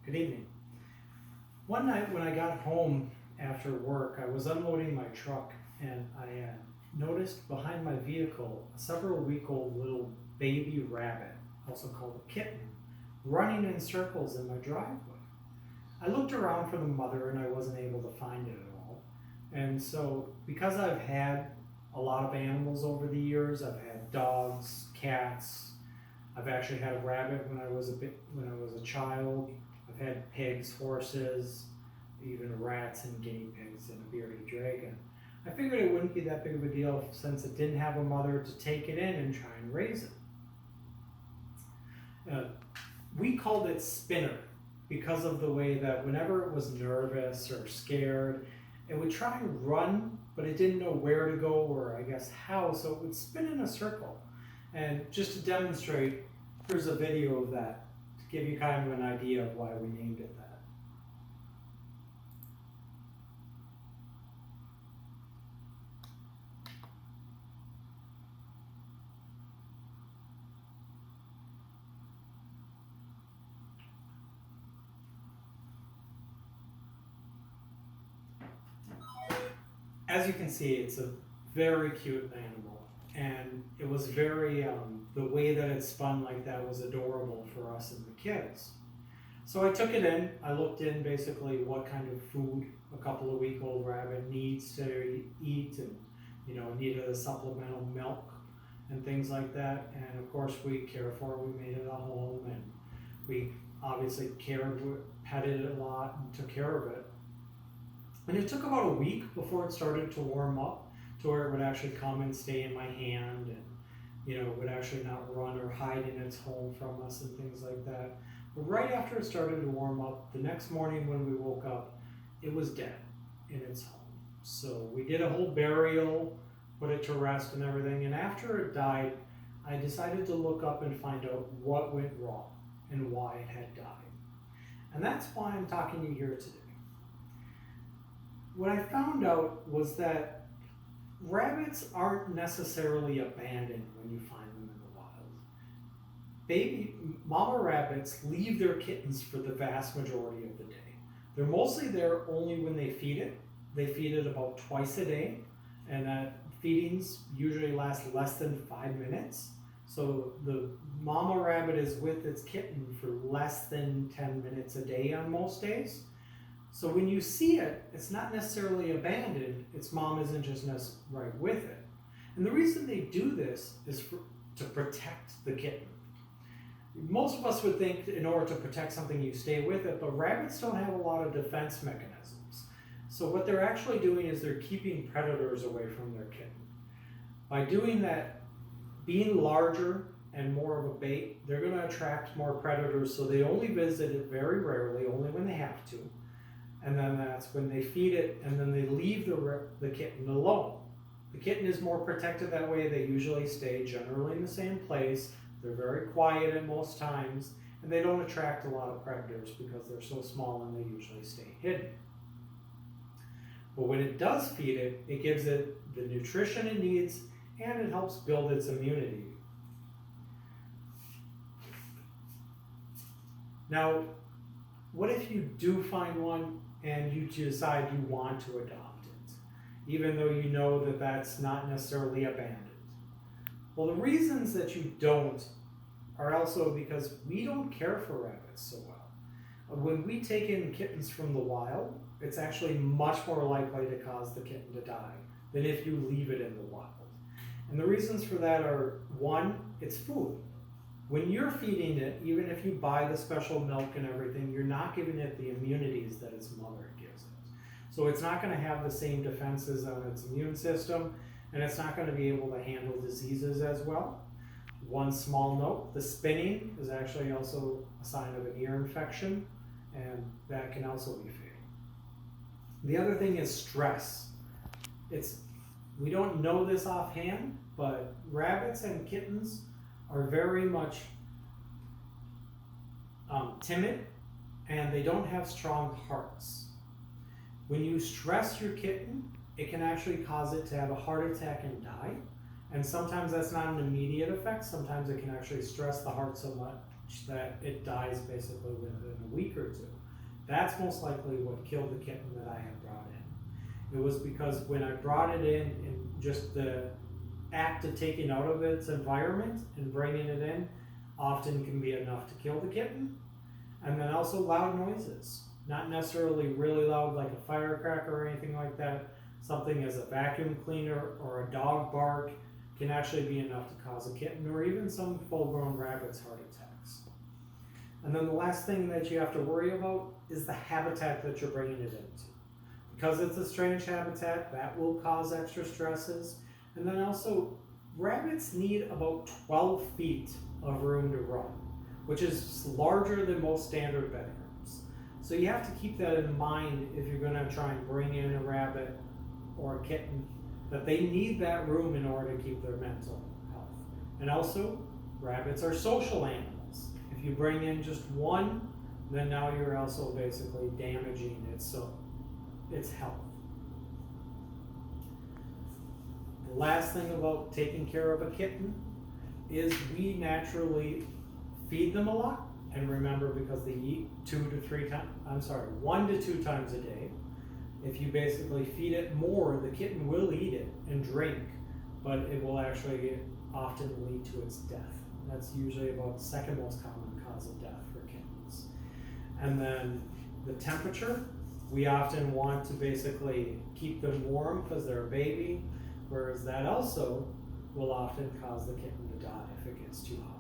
Good evening. One night when I got home after work, I was unloading my truck and I noticed behind my vehicle a several-week-old little baby rabbit, also called a kitten, running in circles in my driveway. I looked around for the mother and I wasn't able to find it at all. And so, because I've had a lot of animals over the years, I've had dogs, cats. I've actually had a rabbit when I was a child. I've had pigs, horses, even rats and guinea pigs and a bearded dragon. I figured it wouldn't be that big of a deal since it didn't have a mother to take it in and try and raise it. We called it Spinner because of the way that whenever it was nervous or scared, it would try and run, but it didn't know where to go or I guess how, so it would spin in a circle. And just to demonstrate, here's a video of that to give you kind of an idea of why we named it that. As you can see, it's a very cute animal, and it was very, the way that it spun like that was adorable for us and the kids. So I took it in, I looked in basically what kind of food a couple of week-old rabbit needs to eat, and it needed a supplemental milk and things like that. And of course we care for it, we made it a home, and we obviously petted it a lot and took care of it. And it took about a week before it started to warm up to where it would actually come and stay in my hand, and it would actually not run or hide in its home from us and things like that. But right after it started to warm up, the next morning when we woke up, it was dead in its home. So we did a whole burial, put it to rest and everything, and after it died, I decided to look up and find out what went wrong and why it had died. And that's why I'm talking to you here today. What I found out was that rabbits aren't necessarily abandoned when you find them in the wild. Baby mama rabbits leave their kittens for the vast majority of the day. They're mostly there only when they feed it. They feed it about twice a day, and that feedings usually last less than 5 minutes. So the mama rabbit is with its kitten for less than 10 minutes a day on most days. So when you see it, it's not necessarily abandoned, its mom isn't just right with it. And the reason they do this is to protect the kitten. Most of us would think in order to protect something you stay with it, but rabbits don't have a lot of defense mechanisms. So what they're actually doing is they're keeping predators away from their kitten. By doing that, being larger and more of a bait, they're going to attract more predators, so they only visit it very rarely, only when they have to. And then that's when they feed it, and then they leave the kitten alone. The kitten is more protected that way. They usually stay generally in the same place. They're very quiet at most times, and they don't attract a lot of predators because they're so small and they usually stay hidden. But when it does feed it, it gives it the nutrition it needs, and it helps build its immunity. Now, what if you do find one and you decide you want to adopt it, even though you know that that's not necessarily abandoned? Well, the reasons that you don't are also because we don't care for rabbits so well. When we take in kittens from the wild, it's actually much more likely to cause the kitten to die than if you leave it in the wild. And the reasons for that are, one, it's food. When you're feeding it, even if you buy the special milk and everything, you're not giving it the immunities that its mother gives it. So it's not going to have the same defenses on its immune system, and it's not going to be able to handle diseases as well. One small note, the spinning is actually also a sign of an ear infection, and that can also be fatal. The other thing is stress. We don't know this offhand, but rabbits and kittens are very much timid, and they don't have strong hearts. When you stress your kitten, it can actually cause it to have a heart attack and die. And sometimes that's not an immediate effect. Sometimes it can actually stress the heart so much that it dies basically within a week or two. That's most likely what killed the kitten that I had brought in. It was because when I brought it in and just the act of taking out of its environment and bringing it in often can be enough to kill the kitten. And then also loud noises, not necessarily really loud like a firecracker or anything like that. Something as a vacuum cleaner or a dog bark can actually be enough to cause a kitten or even some full-grown rabbits heart attacks. And then the last thing that you have to worry about is the habitat that you're bringing it into. Because it's a strange habitat, that will cause extra stresses. And then also, rabbits need about 12 feet of room to roam, which is larger than most standard bedrooms. So you have to keep that in mind if you're going to try and bring in a rabbit or a kitten, that they need that room in order to keep their mental health. And also, rabbits are social animals. If you bring in just one, then now you're also basically damaging its health. The last thing about taking care of a kitten is we naturally feed them a lot. And remember, because they eat 1 to 2 times a day, if you basically feed it more, the kitten will eat it and drink, but it will actually often lead to its death. That's usually about the second most common cause of death for kittens. And then the temperature, we often want to basically keep them warm because they're a baby, whereas that also will often cause the kitten to die if it gets too hot.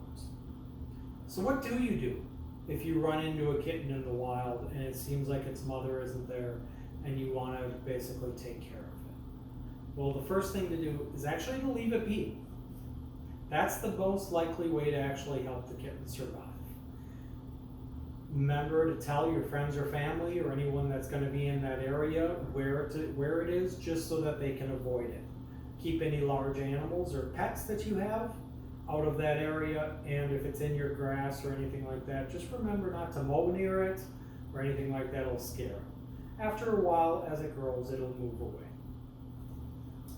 So what do you do if you run into a kitten in the wild and it seems like its mother isn't there and you want to basically take care of it? Well, the first thing to do is actually to leave it be. That's the most likely way to actually help the kitten survive. Remember to tell your friends or family or anyone that's going to be in that area where it is, just so that they can avoid it. Keep any large animals or pets that you have out of that area, and if it's in your grass or anything like that, just remember not to mow near it or anything like that. It'll scare it. After a while, as it grows, it'll move away.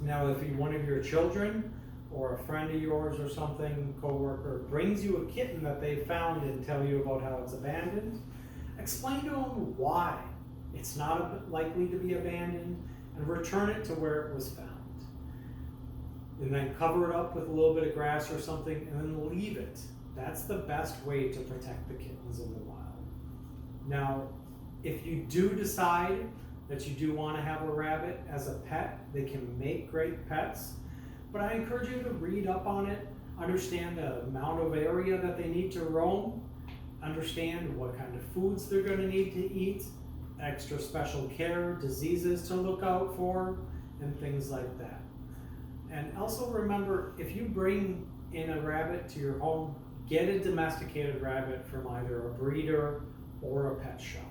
Now, if one of your children or a friend of yours or something, coworker, brings you a kitten that they found and tell you about how it's abandoned, explain to them why it's not likely to be abandoned and return it to where it was found. And then cover it up with a little bit of grass or something and then leave it. That's the best way to protect the kittens in the wild. Now, if you do decide that you do want to have a rabbit as a pet, they can make great pets. But I encourage you to read up on it, understand the amount of area that they need to roam, understand what kind of foods they're going to need to eat, extra special care, diseases to look out for, and things like that. And also remember, if you bring in a rabbit to your home, get a domesticated rabbit from either a breeder or a pet shop.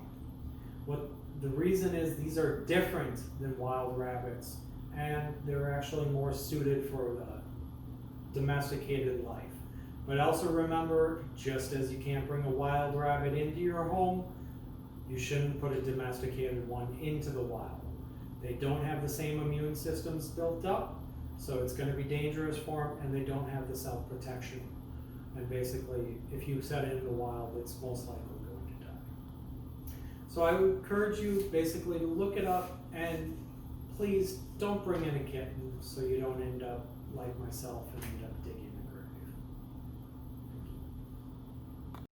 The reason is these are different than wild rabbits, and they're actually more suited for the domesticated life. But also remember, just as you can't bring a wild rabbit into your home, you shouldn't put a domesticated one into the wild. They don't have the same immune systems built up, so it's going to be dangerous for them, and they don't have the self-protection. And basically, if you set it in the wild, it's most likely going to die. So I would encourage you basically to look it up, and please don't bring in a kitten so you don't end up like myself and end up digging